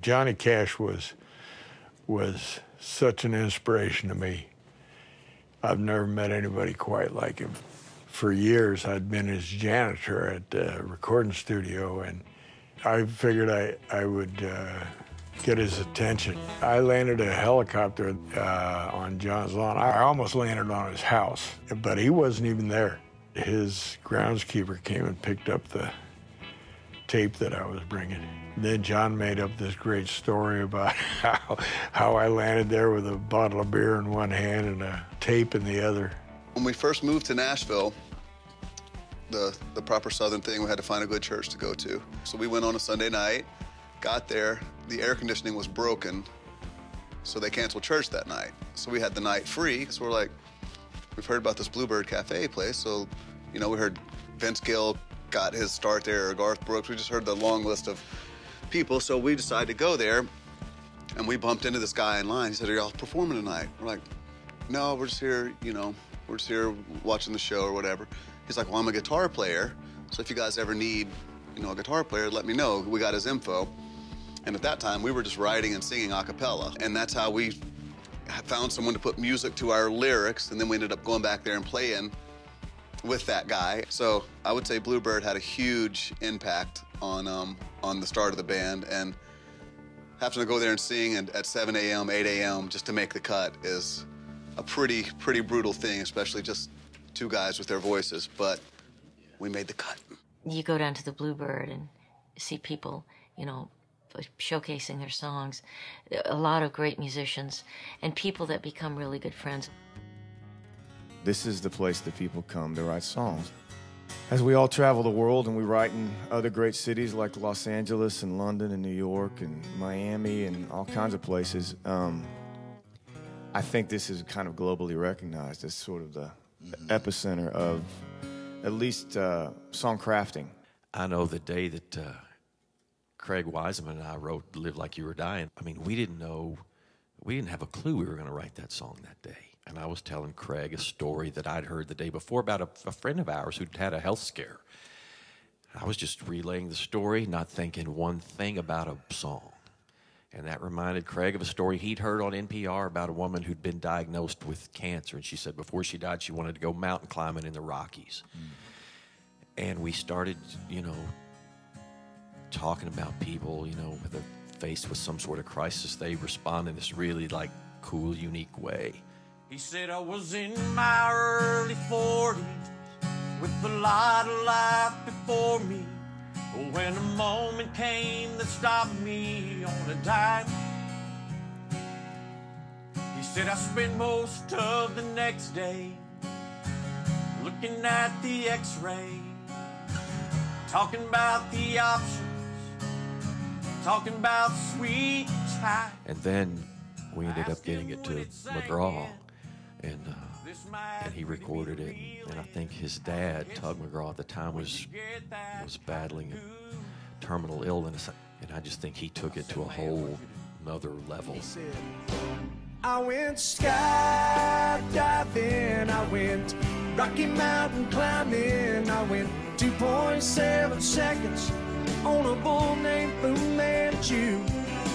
Johnny Cash was such an inspiration to me. I've never met anybody quite like him. For years, I'd been his janitor at the recording studio, and I figured I would get his attention. I landed a helicopter on John's lawn. I almost landed on his house, but he wasn't even there. His groundskeeper came and picked up the tape that I was bringing. Then John made up this great story about how I landed there with a bottle of beer in one hand and a tape in the other. When we first moved to Nashville, the proper Southern thing, we had to find a good church to go to. So we went on a Sunday night, got there, the air conditioning was broken, so they canceled church that night. So we had the night free, so we're like, we've heard about this Bluebird Cafe place, so, you know, we heard Vince Gill got his start there, or Garth Brooks. We just heard the long list of people, so we decided to go there, and we bumped into this guy in line. He said, "Are y'all performing tonight?" We're like, "No, we're just here, you know, we're just here watching the show or whatever." He's like, "Well, I'm a guitar player, so if you guys ever need, you know, a guitar player, let me know." We got his info, and at that time, we were just writing and singing a cappella, and that's how we found someone to put music to our lyrics, and then we ended up going back there and playing with that guy. So I would say Bluebird had a huge impact on the start of the band, and having to go there and sing at 7 a.m., 8 a.m. just to make the cut is a pretty brutal thing, especially just two guys with their voices, but we made the cut. You go down to the Bluebird and see people, you know, showcasing their songs, a lot of great musicians, and people that become really good friends. This is the place that people come to write songs. As we all travel the world and we write in other great cities like Los Angeles and London and New York and Miami and all kinds of places, I think this is kind of globally recognized as sort of the epicenter of at least song crafting. I know the day that Craig Wiseman and I wrote Live Like You Were Dying, I mean, we didn't have a clue we were going to write that song that day. And I was telling Craig a story that I'd heard the day before about a friend of ours who'd had a health scare. I was just relaying the story, not thinking one thing about a song. And that reminded Craig of a story he'd heard on NPR about a woman who'd been diagnosed with cancer. And she said before she died, she wanted to go mountain climbing in the Rockies. And we started, you know, talking about people, you know, when they're faced with some sort of crisis, they respond in this really, like, cool, unique way. He said, "I was in my early 40s with a lot of life before me, when a moment came that stopped me on a dime." He said, "I spent most of the next day looking at the x-ray, talking about the options, talking about sweet time." And then we ended up getting it to McGraw, and he recorded it. And I think his dad, Tug McGraw, at the time was battling a terminal illness, and I just think he took it to a whole another level. He said, "I went skydiving, I went Rocky Mountain climbing, I went 2.7 seconds on a bull named Fu Manchu,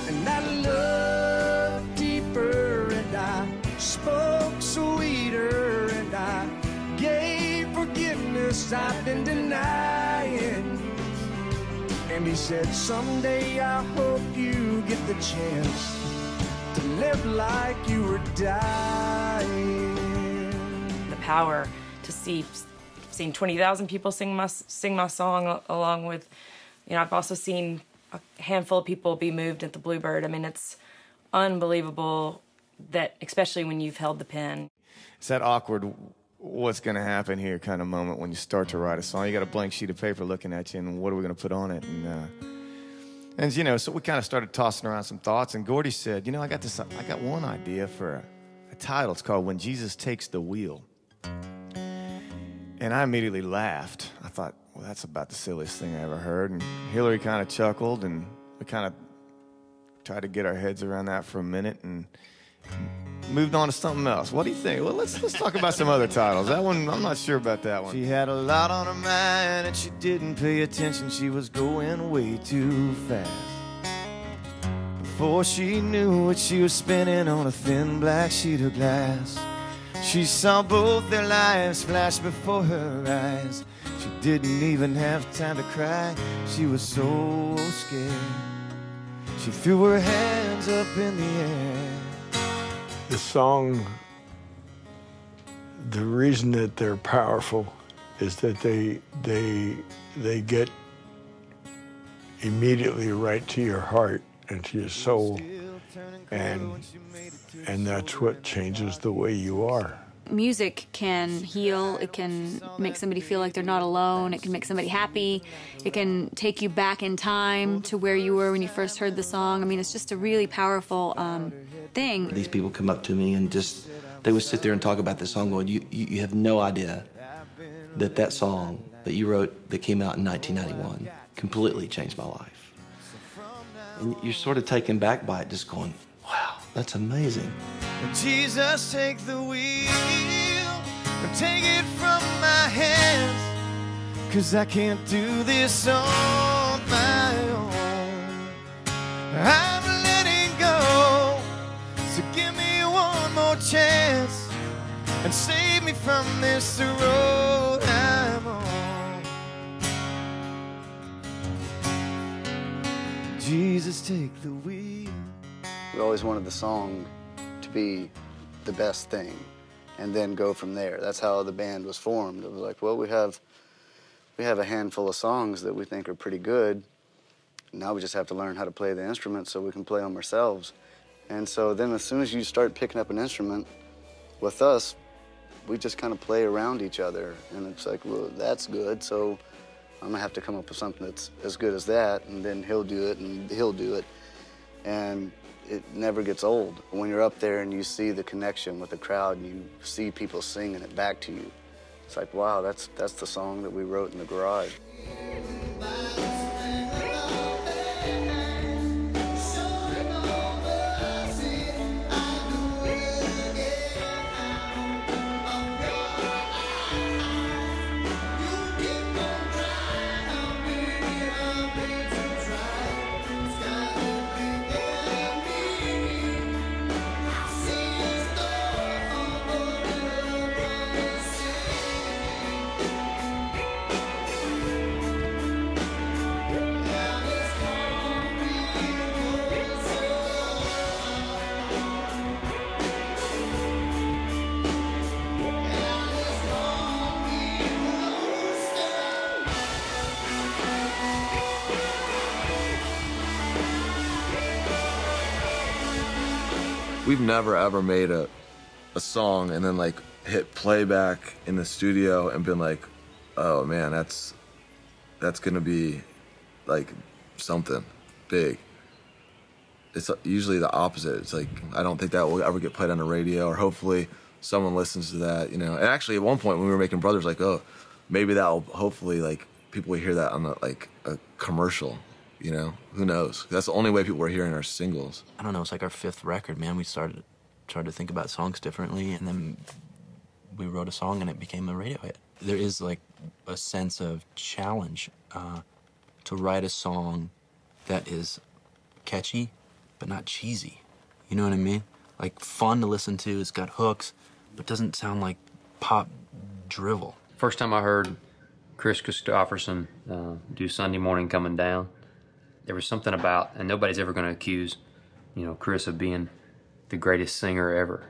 and I loved deeper, and I spoke sweeter, and I gave forgiveness I've been denying." And he said, "Someday I hope you get the chance to live like you were dying." The power to seeing 20,000 people sing my song, along with, you know, I've also seen a handful of people be moved at the Bluebird. I mean, it's unbelievable that, especially when you've held the pen. It's that awkward, what's going to happen here kind of moment when you start to write a song. You got a blank sheet of paper looking at you, and what are we going to put on it? And you know, so we kind of started tossing around some thoughts, and Gordy said, "You know, I got one idea for a title. It's called When Jesus Takes the Wheel." And I immediately laughed. I thought, well, that's about the silliest thing I ever heard. And Hillary kind of chuckled, and we kind of tried to get our heads around that for a minute and moved on to something else. What do you think? Well, let's talk about some other titles. That one, I'm not sure about that one. She had a lot on her mind, and she didn't pay attention. She was going way too fast. before she knew what she was spinning on a thin black sheet of glass. She saw both their lives flash before her eyes. She didn't even have time to cry. She was so scared. She threw her hands up in the air. The song, the reason that they're powerful is that they get immediately right to your heart and to your soul, and that's what changes the way you are. Music can heal, it can make somebody feel like they're not alone, it can make somebody happy, it can take you back in time to where you were when you first heard the song. I mean, it's just a really powerful thing. These people come up to me and just, they would sit there and talk about this song going, you have no idea that that song that you wrote that came out in 1991 completely changed my life. And you're sort of taken back by it, just going, wow, that's amazing. Jesus, take the wheel and take it from my hands, 'cause I can't do this on my own. I'm letting go, so give me one more chance and save me from this road I'm on. Jesus, take the wheel. We always wanted the song to be the best thing and then go from there. That's how the band was formed. It was like, well, we have a handful of songs that we think are pretty good. Now we just have to learn how to play the instruments so we can play them ourselves. And so then as soon as you start picking up an instrument with us, we just kind of play around each other. And it's like, well, that's good, so I'm gonna have to come up with something that's as good as that, and then he'll do it, and he'll do it. And it never gets old. When you're up there and you see the connection with the crowd and you see people singing it back to you, it's like, wow, that's the song that we wrote in the garage. We've never ever made a song and then like hit playback in the studio and been like, oh man, that's gonna be like something big. It's usually the opposite. It's like, I don't think that will ever get played on the radio, or hopefully someone listens to that, you know. And actually at one point when we were making Brothers, like, oh, maybe that'll hopefully, like, people will hear that on a commercial. You know, who knows? That's the only way people were hearing our singles. I don't know, it's like our 5th record, man. We started to think about songs differently, and then we wrote a song and it became a radio hit. There is like a sense of challenge to write a song that is catchy but not cheesy. You know what I mean? Like fun to listen to, it's got hooks, but doesn't sound like pop drivel. First time I heard Chris Christopherson do Sunday Morning Coming Down, there was something about, and nobody's ever going to accuse, you know, Chris of being the greatest singer ever,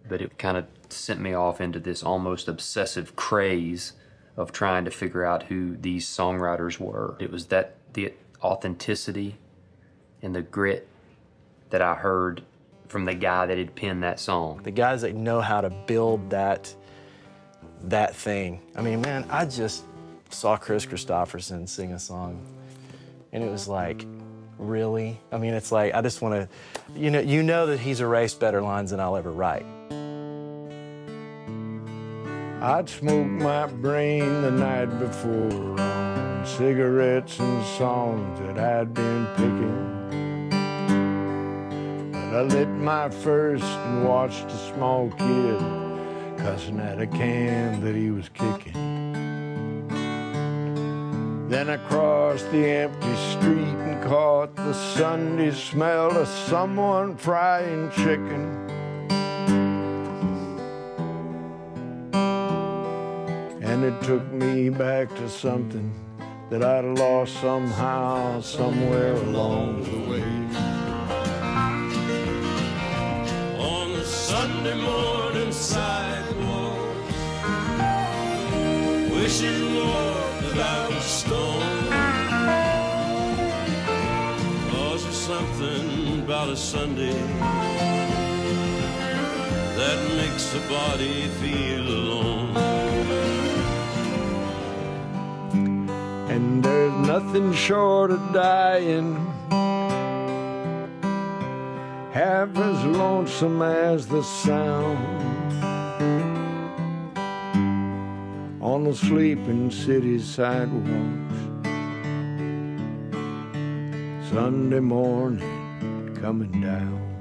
but it kind of sent me off into this almost obsessive craze of trying to figure out who these songwriters were. It was the authenticity and the grit that I heard from the guy that had penned that song. The guys that know how to build that thing. I mean, man, I just saw Chris Christopherson sing a song, and it was like, really? I mean, it's like, I just want to, you know that he's erased better lines than I'll ever write. I'd smoke my brain the night before on cigarettes and songs that I'd been picking. But I lit my first and watched a small kid cussing at a can that he was kicking. Then I crossed the empty street and caught the Sunday smell of someone frying chicken. And it took me back to something that I'd lost somehow, somewhere along the way. On the Sunday morning sidewalks, wishing, Lord, that I was stoned. 'Cause there's something about a Sunday that makes the body feel alone. And there's nothing short of dying half as lonesome as the sound on the sleeping city sidewalks. Sunday morning coming down.